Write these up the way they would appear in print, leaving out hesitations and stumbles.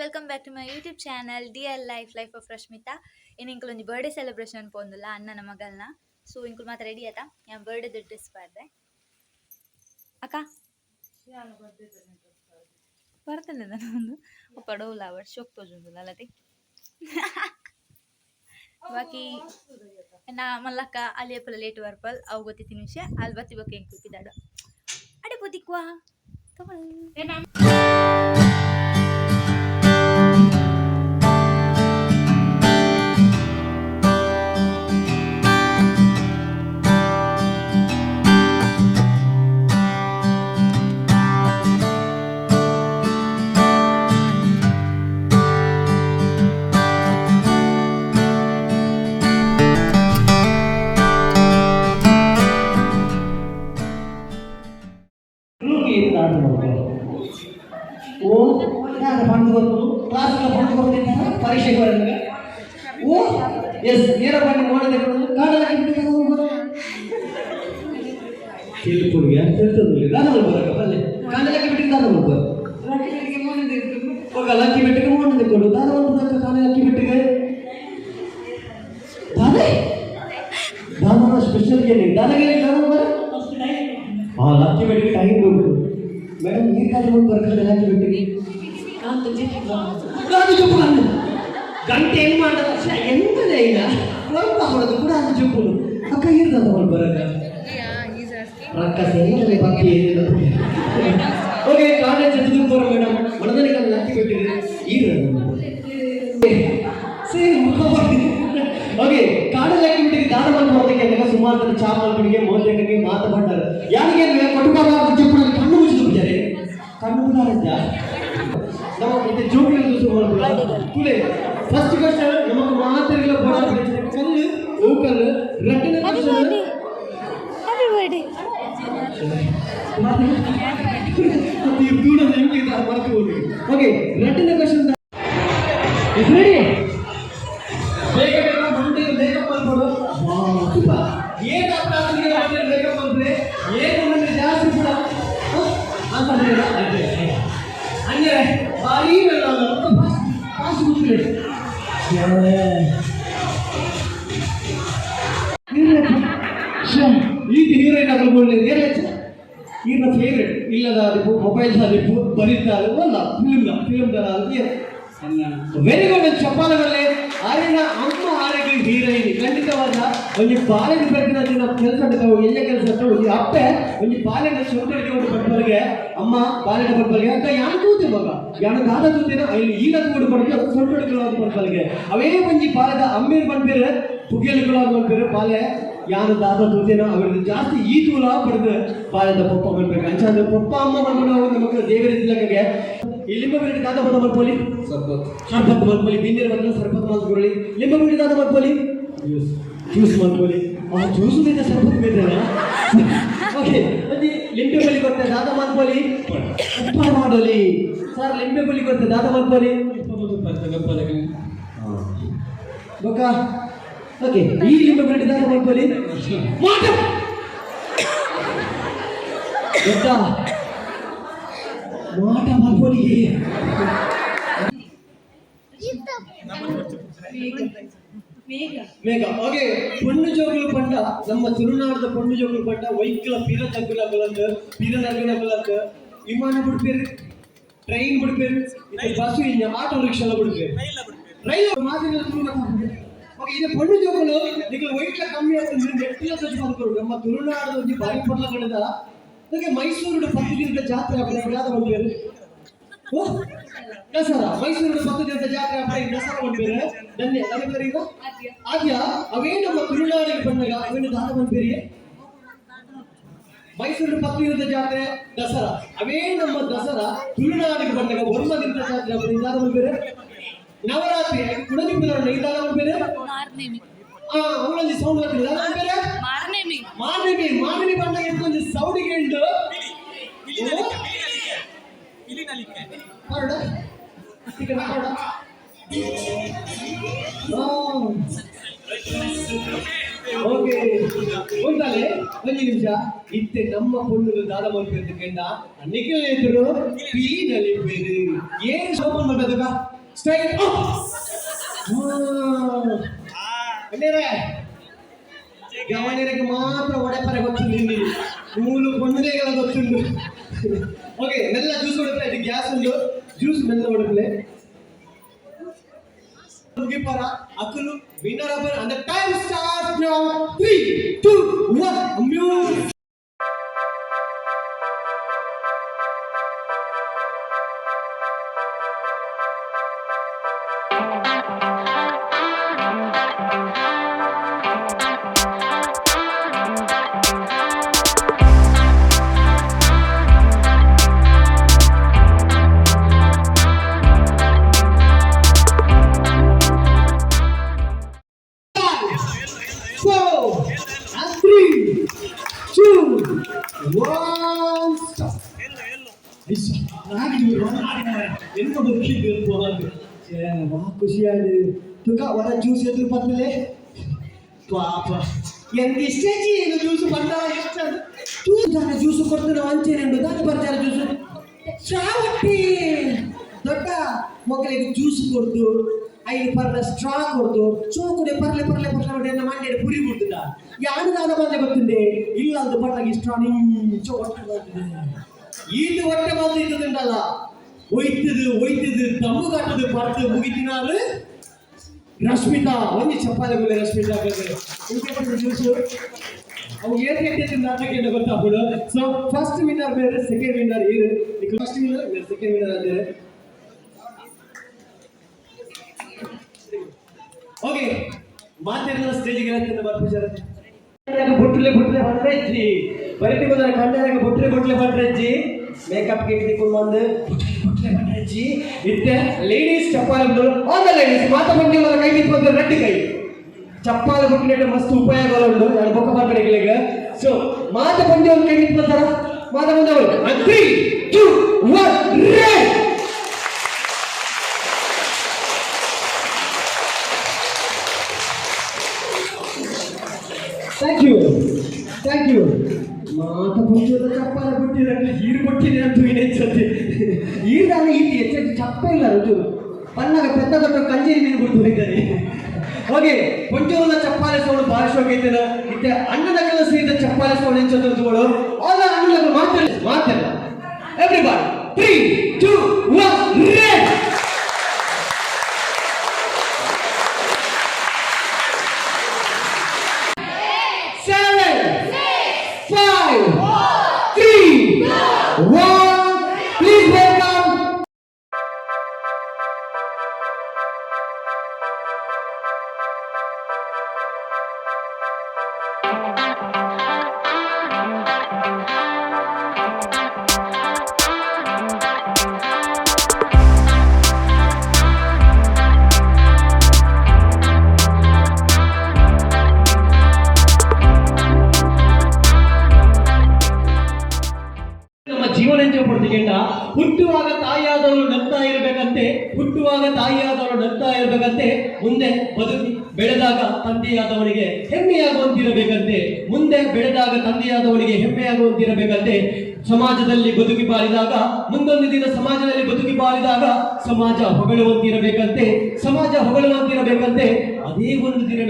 Welcome back to my YouTube channel dear life of Rashmita. ಇನ್ನು ಇಂಕಲ್ ಒಂದು ಬರ್ಡೇ ಸೆಲೆಬ್ರೇಷನ್ ಪೋಂದುಲ್ಲ ಅಣ್ಣನ ಮಗಲ್ನ. ಸೊ ಇಂಕಲ್ ಮಾತ್ರ ರೆಡಿ ಆತ ಯಾ ಬರ್ಡೇ ಡ್ರೆಸ್ ಪಾಡ್ರೆ ಅಕ್ಕ ಬರ್ತೇನೆ ನಾನು ಪಡೋಲ್ಲ ವರ್ಷ ಹೋಗ್ತೋಜುಂದು ಅಲ್ಲದೆ ಬಾಕಿ ನಾ ಮಲ್ಲಕ್ಕ ಅಲ್ಲಿ ಅಪ್ಪಲ ಲೇಟ್ ಬರ್ಪಲ್ ಅವು ಗೊತ್ತಿತ್ತೀನಿ ವಿಷಯ ಅಲ್ಲಿ ಬತ್ತಿ ಬಗ್ಗೆ ಹೆಂಗೆ ಕೂತಿದ್ದಾಡ ಅಡೆ ಬದಿಕ್ವಾ ತಗೊಳ್ಳಿ. ಪರೀಕ್ಷೆಗೆ ಬರೋದಾಗ ಓ ಎಸ್ ಏನಪ್ಪ ಮಾಡೋದೇ ತಿಳ್ಕೊಡಿ ಅಂತ ಹೇಳ್ತದಿಲ್ಲ ನಾನು ಬರಕ್ಕೆ ಬಲ್ಲೆ ಕಾಣಲಕ್ಕೆ ಬಿಟ್ಟಿದ್ದು ನಾನು ಬರ್ಬೋದು ಹೋಗಲ್ಲ ಅಕ್ಕಿ ಬಿಟ್ಟಿಗೆ ಮಾಡೋದೇ ಕೊಡು ನಾನು ಒಂದು ಕಾಣೆ ಅಕ್ಕಿ ಬಿಟ್ಟಿಗೆ ದಾನೆ ದಾನ ಸ್ಪೆಷಲ್ ಏನಿ ದಾನಗೆ ನಾನು ಬರ ಹಾಂ ಅಕ್ಕಿ ಬಿಟ್ಟಿಗೆ ಟೈಮ್ ಬೇಕು ಮೇಡಮ್ ಈ ಕಾಲ ಒಂದು ಬರ್ಕಲ್ಲ ಅಕ್ಕಿ ಬಿಟ್ಟಿಗೆ ನಾನು ಚುಪ್ಪು ಗಂಟೆ ಹೆಂಗ್ ಮಾಡೋದು ಎಂತದೇ ಇಲ್ಲ ಸ್ವಲ್ಪ ಮಾಡೋದು ಕೂಡ ಅದು ಚುಪ್ಪು ಅಕ್ಕ ಇರ್ತದ ಅವಳು ಬರಕ ರೊಕ್ಕ ಸರಿ ಬಾಕಿ ಏನಿಲ್ಲ ಓಕೆ ಕಾಲೇಜ್ ಎದ್ದು ಬರೋ ಮೇಡಮ್ ಮನದಲ್ಲಿ ಕಮ್ಮಿ ಹಾಕಿ ಬಿಟ್ಟಿದ್ರೆ ಈಗ ಸೇರಿ ಓಕೆ ಕಾಡಲ್ಲಿ ಹಾಕಿ ಬಿಟ್ಟಿಗೆ ದಾನ ಮಾಡ್ಬೋದಕ್ಕೆ ಸುಮಾರು ಚಾಮಲ್ಗಳಿಗೆ ಮೋದಕ್ಕೆ ಮಾತನಾಡ್ತಾರೆ ಯಾರಿಗೆ ಕೊಟ್ಟುವಾಗ ಚುಪ್ಪು ಕಣ್ಣು ಮುಚ್ಚಿದು ಬಿಟ್ಟಾರೆ ಕಣ್ಣು ಮುಚ್ಚಾರಂತ ನಾವು ಮತ್ತೆ ಜೋಡಿ ತುಲೆ ಫಸ್ಟ್ ಕ್ವಶನ್ ನಮಗೆ ಮಾತರಿಗಳ ಕಲ್ಲು ಓಕಲ್ ರಟ್ಟಿನ ಕ್ವಶನ್ ಓಕೆ ರಟ್ಟಿನ ಕ್ವಶನ್ ರೆಡಿ ಬೇಗ ಬೇಗ ಬಂದು ಬೇಕಪ್ ಮಾಡ್ಕೊಡು ಏನು ಅಪರಾಧಿಗೆ ಬೇಕಪ್ ಅಂದ್ರೆ ಏನು ಜಾಸ್ತಿ ಕೂಡ ಅಂತ ಹಂಗೆ ಭಾರಿ ಕಾಸು ಗೊತ್ತಿಲ್ಲ ಈಗ ಹೀರೋಯಿನ್ ಆಗಲ್ಬೋದು ಈಗ ಫೇವ್ರೇಟ್ ಇಲ್ಲದ ಅದಕ್ಕೂ ಮೊಬೈಲ್ ಸಾಧಿಪ್ಪು ಬರೀತಾರೆ ಅಲ್ಲ ಫಿಲ್ಮ್ ತರ ಅದಕ್ಕೆ ವೆರಿ ಗುಡ್ ಚಪ್ಪಾಲಗಳೇ ಆರಿನ ಅಮ್ಮ ಆರೋಗ್ಯ ಹೀರೋಯಿನ್ ಖಂಡಿತವಾದ ಒಂದು ಬಾಲೆಗೆ ಬೆಳೆದ ನಾವು ಕೆಲಸ ಎಲ್ಲೇ ಕೆಲಸ ಒಂದು ಅಪ್ಪೆ ಒಂದು ಬಾಲೆನ ಸೊಂಟಡಿಗೆ ಒಂದು ಬಡ್ಬಲ್ಗೆ ಅಮ್ಮ ಬಾಲೆನ ಬಡ್ಬಲ್ಗೆ ಅಂತ ಯಾರು ತೂತೆ ಮಗ ಯಾರು ದಾದ ತೂತೇನೋ ಇಲ್ಲಿ ಈಗ ತೂಡು ಬಡ್ಗೆ ಅದು ಸೊಂಟಡಿಗಳಾದ ಬಡ್ಬಲ್ಗೆ ಅವೇ ಒಂಜಿ ಬಾಲದ ಅಮ್ಮೀರ್ ಬಂದ್ಬೇರೆ ಪುಗಿಯಲಿಗಳಾದ ಬಂದ್ಬೇರೆ ಬಾಲೆ ಯಾರು ದಾದ ತೂತೇನೋ ಅವ್ರದ್ದು ಜಾಸ್ತಿ ಈ ತೂಲ ಬಡ್ದು ಬಾಲದ ಪಪ್ಪ ಬರ್ಬೇಕು ಅಂಚಾದ ಪಪ್ಪ ಅಮ್ಮ ಬಂದ್ಬಿಟ್ಟು ಅವ್ರ ನಮಗೆ ದೇವರಿದ್ದಲಕ್ಕೆ ಲಿಂಬ ಬಿಡಿ ದಾದ ಬಂದ ಮಲ್ಪೋಲಿ ಸರ್ಬತ್ ಮಲ್ಪೋಲಿ ಬಿಂದಿರ ಬಂದ ಸರ್ಬತ್ ಮಲ್ಪೋಲಿ ಲಿಂಬ ಬಿಡಿ ದಾದ ಮಲ್ಪೋಲಿ ಜ್ಯೂಸ್ ಮಲ್ಪೋಲಿ ಆ ಜ್ಯೂಸ್ మీద ಸರ್ಬತ್ మీద ಓಕೆ ಅದು ಲಿಂಬೆ ಬಲಿ ಗೊತ್ತೆ ದಾದ ಮಲ್ಪೋಲಿ ಉಪ್ಪ ಮಾಡೋಲಿ ಸರ್ ಲಿಂಬೆ ಬಲಿ ಗೊತ್ತೆ ದಾದ ಮಲ್ಪೋಲಿ ಬೊಕ್ಕ ಓಕೆ ಈ ಲಿಂಬೆ ಬಿಡಿ ದಾದ ಮಲ್ಪೋಲಿ ಮಾಟ ಗೊತ್ತಾ ಮಾಟ ಮಲ್ಪೋಲಿಗೆ ಮೇಘ ಓಕೆ ಪೊಣ್ಣು ಜೋಗುಲು ಪಂಡ ನಮ್ಮ ತುಳುನಾಡದ ಪೊಣ್ಣು ಜೋಗುಲು ಪಂಡ ವೈಕಲ ಪಿರ ತಗ್ಗುಲ ಬಲಂದು ಪಿರ ನಗ್ಗುಲ ಬಲಂದು ವಿಮಾನ ಬಿಡ್ಬೇರು ಟ್ರೈನ್ ಬಿಡ್ಬೇರು ಬಸ್ಸು ಇನ್ನು ಆಟೋ ರಿಕ್ಷಾ ಬಿಡ್ಬೇರು ರೈಲು ಮಾತಿನ ಓಕೆ ಇದು ಪೊಣ್ಣು ಜೋಗುಲು ನಿಮಗೆ ವೈಕಲ ಕಮ್ಮಿ ಆಗ್ತದೆ ನೆಟ್ಟಿಲ ಸಜ್ಜು ಮಾಡ್ಕೊಂಡು ನಮ್ಮ ತುಳುನಾಡದ ಒಂದು ಬಾರಿ ಪಡ್ಲಗಳಿಂದ ಹಾಗೆ ಮೈಸೂರು 10 ದಿನದ ಜಾತ್ರೆ ಆಗ್ತದೆ ಯಾವ್ದು ಬಂದ್ಬೇರು ದಸರಾ ಮೈಸೂರು 10 ದಿನದ ಜಾತ್ರೆ ಆಗ್ತದೆ ದಸರಾ ಬಂದ್ಬೇರೆ ಧನ್ಯ ನನಗೆ ಈಗ ಆದ್ಯ ಅವೇ ನಮ್ಮ ತುಳುನಾಡಿಗೆ ಬಂದಾಗ ಅವೇನು ದಾದ ಬಂದ್ಬೇರಿ ಮೈಸೂರು 10 ದಿನದ ಜಾತ್ರೆ ದಸರಾ ಅವೇ ನಮ್ಮ ದಸರಾ ತುಳುನಾಡಿಗೆ ಬಂದಾಗ 1 ದಿನದ ಜಾತ್ರೆ ಅವರಿಂದ ದಾದ ಬಂದ್ಬೇರೆ ನವರಾತ್ರಿ ಕುಡದಿಂಬರ ದಾದ ಬಂದ್ಬೇರೆ ಅವಳಲ್ಲಿ ಸೌಂಡ್ ಬರ್ತಿಲ್ಲ ದಾದ ಬಂದ್ಬೇರೆ ಮಾರ್ನೇಮಿ ಬಂದಾಗ ಎಂತ ಸೌಡಿಗೆ ಉಂಟು ಓಕೆ ಒಂದಲೆ ಒಂದು ನಿಮಿಷ ಇತ್ತೆ ನಮ್ಮ ಪೊಣ್ಣು ದಾದ ಮಲ್ಪೇರು ಕಂಡ ನಿಖಿಲ್ ಎದುರು ಪೀ ನಲಿಪೇರು ಏನು ಶೋಭನ್ ಮಾಡ್ಬೇಕ ಸ್ಟ್ರೈಟ್ ಅಪ್. ಅಣ್ಣೇರೆ ಗಮನಿರಿಗೆ ಮಾತ್ರ ಒಡೆಪರೆ ಗೊತ್ತುಂಡು, ಇಲ್ಲಿ ಮೂಲು ಕೊಂಡಲೆಗಳ ಗೊತ್ತುಂಡು. ಓಕೆ, ಮೆಲ್ಲ ಜ್ಯೂಸ್ ಹೊಡೆದ್ರೆ, ಇದು ಗ್ಯಾಸ್ ಉಂಟು, ಜ್ಯೂಸ್ ಮೆಲ್ಲ ಹೊಡೆದ್ಲೆ ಪರ ಅಕಲು winner offer. And the time start now. 3 2 1 music. ಖುಷಿಯಾಗಿ ತುಕ ಹೊರ ಜ್ಯೂಸ್ ಎದುರು ಬರ್ತದೆ ಪಾಪ ಎಂತ ಇಷ್ಟೇ ಏನು ಜ್ಯೂಸ್ ಬಂದ ಎಷ್ಟು ದಾನ ಜ್ಯೂಸ್ ಕೊಡ್ತಾರೆ ಅಂಚೆನೆ ದಾನ ಬರ್ತಾರೆ ಜ್ಯೂಸ್ ಚಾವಟ್ಟಿ ದೊಡ್ಡ ಮಕ್ಕಳಿಗೆ ಜ್ಯೂಸ್ ಕೊಡ್ದು ಐದು ಪರ್ಲ ಸ್ಟ್ರಾ ಕೊಡ್ದು ಚೋಕುಡೆ ಪರ್ಲೆ ಪರ್ಲೆ ಪರ್ಲೆ ಹೊಡೆ ಮಂಡ್ಯ ಪುರಿ ಬಿಡ್ತದ ಯಾರು ದಾನ ಬಂದೆ ಗೊತ್ತಿದೆ ಇಲ್ಲ ಅದು ಪರ್ಲಾಗಿ ಸ್ಟ್ರಾ ನಿಂಚು ಹೊಟ್ಟೆ ಬರ್ತದೆ ಇದು ಹೊಟ್ಟೆ ಬಂದಿದ್ದಲ್ಲ ಒಯ್ತದು ದಮ್ಮು ಕಟ್ಟದು ಬರ್ದು ಮುಗಿತಿನಾರು ರಶ್ಮಿತಾ ಒಂದು ಚಪ್ಪಾಲೆಗಳು ರಶ್ಮಿತಾ ಜ್ಯೂಸು ಅವು ಏನು ಕೆಟ್ಟಿದ್ದು ನಾಟಕ ಗೊತ್ತಾಗ್ಬಿಡು. ಸೊ ಫಸ್ಟ್ ವಿನ್ನರ್ ಬೇರೆ, ಸೆಕೆಂಡ್ ವಿನ್ನರ್ ಇದು. ಫಸ್ಟ್ ವಿನ್ನರ್ ಬೇರೆ, ಸೆಕೆಂಡ್ ವಿನ್ನರ್ ಅಂದರೆ ಓಕೆ. ಮಾತೆಲ್ಲ ಸ್ಟೇಜಿಗೆ ಬರ್ತಾರೆ. ಬುಟ್ಲೆ ಬಂದ್ರೆ ಅಜ್ಜಿ ಬರೀತಿ ಬಂದ್ರೆ ಕಣ್ಣಾಗ ಬುಟ್ಲೆ ಬಂದ್ರೆ ಅಜ್ಜಿ ಮೇಕಪ್ ಕಿಟ್ ತಿಕ್ಕೊಂಡು ಬಂದು ಬುಟ್ಲೆ ಬಂದ್ರೆ ಅಜ್ಜಿ ಇತ್ತೆ ಲೇಡೀಸ್ ಚಪ್ಪಾಳೆ ಆಲ್ ದ ಲೇಡೀಸ್ ಮಾತಾ ಬಂದಿ ಕೈ ತಿಕ್ಕೊಂಡು ರೆಡ್ಡಿ ಕೈ ಚಪ್ಪಾಳೆ ಬುಟ್ಟಿನ ಮಸ್ತ್ ಉಪಯೋಗಗಳು ಎರಡು ಬೊಕ್ಕ ಬರ್ಕಡೆಗಳಿಗೆ. ಸೊ ಮಾತಾ ಬಂದಿ ಒಂದು ಕೈ ತಿಕ್ಕೊಳ್ತಾರ ಮಾತಾ ಬಂದವರು 3 2 1 ರೆಡ್. ಥ್ಯಾಂಕ್ ಯು ಮಾತ ಪಂಚದ ಚಪ್ಪಾಲೆ ಬಿಟ್ಟಿದ್ರೆ ಹೀರು ಕೊಟ್ಟಿದೆ ಅಂತ ಇನ್ನೆಚ್ಚಿ ಈರ್ದಾನ ಈತಿ ಹೆಚ್ಚು ಚಪ್ಪ ಇಲ್ಲ ರುಜು ಪನ್ನಗ ಪೆದ್ದ ದೊಡ್ಡ ಕಂಜೇರಿ ಮೀನು ಬಿಟ್ಟು ಹೋಗಿದ್ದಾರೆ. ಓಕೆ, ಪಂಚವನ್ನ ಚಪ್ಪಾಲೆ ಸೌಂಡ್ ಭಾಳ ಶೋಕ ಐತನ ಇತ್ತೆ ಅಣ್ಣನಗಳ ಸೇರಿದ ಚಪ್ಪಾಲೆ ಸೌಂಡ್ ಹೆಚ್ಚೋಗಳು ಆಗ ಅಣ್ಣನಗಳು ಮಾತಲ್ಲ ಎವ್ರಿಬಾಡಿ 3 2 1 ರೆಡ್. Please welcome. ಹುಟ್ಟುವಾಗ ತಾಯಿಯಾದವಳು ನಗ್ತಾ ಇರಬೇಕಂತೆ ಮುಂದೆ ಬದುಕಿ ಬೆಳೆದಾಗ ತಂದೆಯಾದವನಿಗೆ ಹೆಮ್ಮೆಯಾಗುವಂತಿರಬೇಕಂತೆ ಸಮಾಜದಲ್ಲಿ ಬದುಕಿ ಬಾಳಿದಾಗ ಮುಂದೊಂದು ದಿನ ಸಮಾಜದಲ್ಲಿ ಬದುಕಿ ಬಾಳಿದಾಗ ಸಮಾಜ ಹೊಗಳುವಂತಿರಬೇಕಂತೆ ಅದೇ ಒಂದು ದಿನ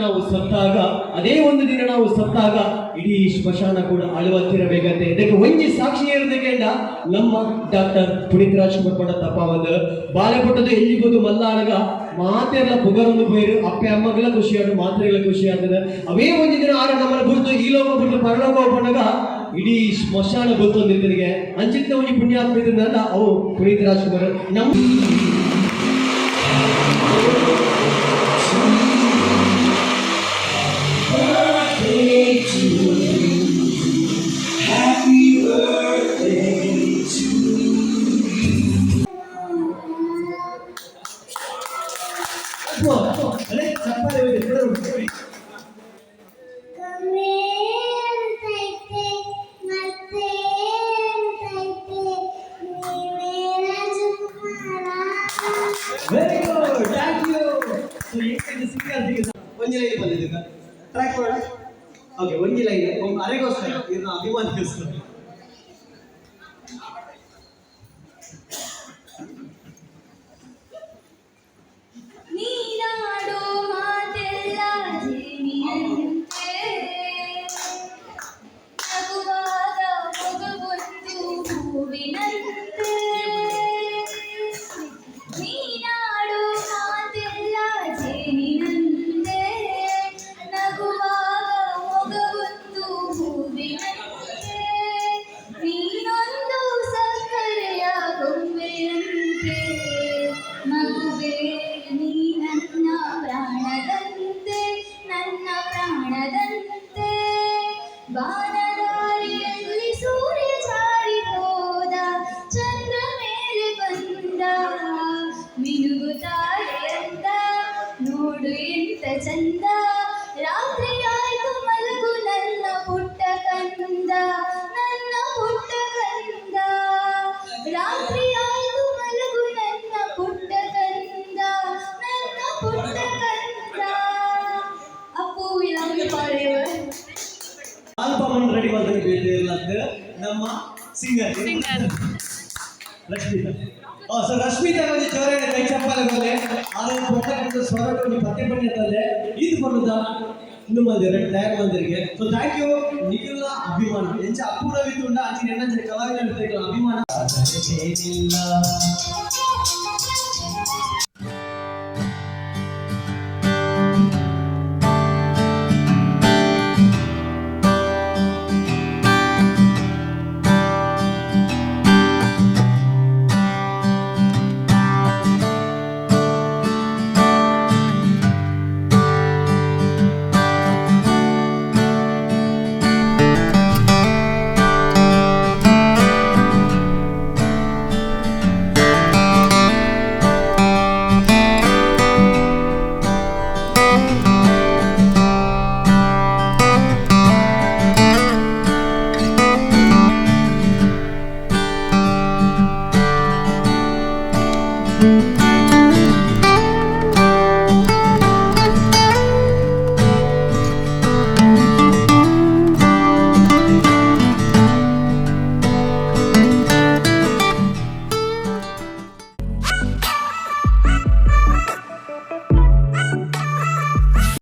ನಾವು ಸತ್ತಾಗ ಇಡೀ ಸ್ಮಶಾನ ಕೂಡ ಅಳುವಂತಿರಬೇಕಂತೆ. ಇದಕ್ಕೆ ಒಂಜಿ ಸಾಕ್ಷಿ ಇರಬೇಕಂಡ ನಮ್ಮ ಡಾಕ್ಟರ್ ಪುನೀತ್ ರಾಜ್ಕುಮಾರ್ ಪಡ ತಪ್ಪ ಒಂದು ಬಾಲೆಪುಟ್ಟದು ಎಲ್ಲಿಬೋದು ಮಲ್ಲಾಡಗ ಮಾತೆಲ್ಲ ಪುಗರೊಂದು ಬೇರು ಅಪ್ಪೆ ಅಮ್ಮಗಳ ಖುಷಿಯಾಡು ಮಾತ್ರೆಗಳ ಖುಷಿಯಾಗ್ತದೆ. ಅವೇ ಒಂದು ದಿನ ಆಡ ನಮ್ಮನ್ನು ಬಿಡ್ತು ಈ ಲೋಕ ಬಿಟ್ಟು ಪರಲೋಕ ಹೋಗೋಣಗ ಇಡೀ ಸ್ಮಶಾನ ಗೊತ್ತೊಂದಿದ್ದರಿಗೆ ಅಂಚಿತ್ತ ಒಂಜಿ ಪುಣ್ಯಾತ್ಮ ಇದನ್ನೆಲ್ಲ ಅವು ಪುನೀತ್ ರಾಜ್ಕುಮಾರ್ ನಮ್ಮ Very good, thank you. So, one line ಬಂದಿದೆ ಟ್ರ್ಯಾಕ್ ಮಾಡ. ಓಕೆ, ಒಂದು ಲೈನ್ ಅರೆಗೋಸ್ಕರ ಇದನ್ನ ಅಭಿಮಾನಿಗೋಸ್ಕರ. ನಮ್ಮ singer singer Rashmita. So Rashmita ಒಂದು ಜೋರಾದ ಕೈ ಚಪ್ಪಾಳೆಗಳೇ ಆದ್ರೆ ಕೊಟ್ಟಂತ ಸ್ವರಗಳು ಪತ್ತೆ ಪಟ್ಟೆ ಇದು ಬರುತ್ತಾ ಇನ್ನು ಮಂದಿರ ತಯಾರು ಮಂದಿರಿಗೆ. ಸೊ ಥ್ಯಾಂಕ್ ಯು ನಿಖಿಲ್ನ ಅಭಿಮಾನ ಎಂಚ ಅಪೂರ್ವವಿತ್ತುಂಡ ಅಂಚಿನ ಎನ್ನಂಚಿನ ಕಲಾವಿದರ ಅಭಿಮಾನ